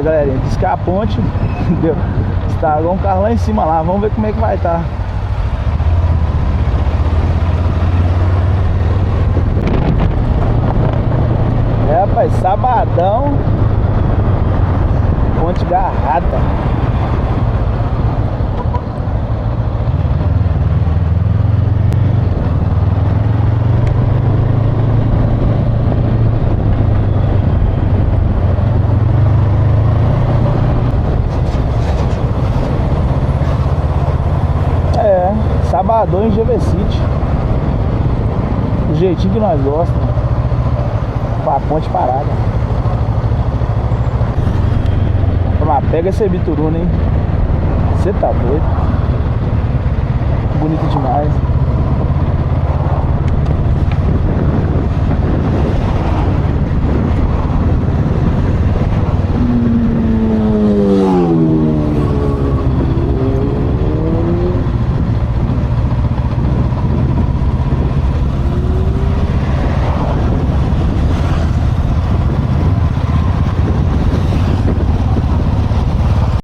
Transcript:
galerinha, diz que a ponte deu, estragou um carro lá em cima lá. Vamos ver como é que vai estar. É, rapaz, sabadão, ponte garrada. Sabadão em GV City, do jeitinho que nós gostamos, com a ponte parada. Mas pega esse Bituruna, hein? Você tá doido? Bonito demais.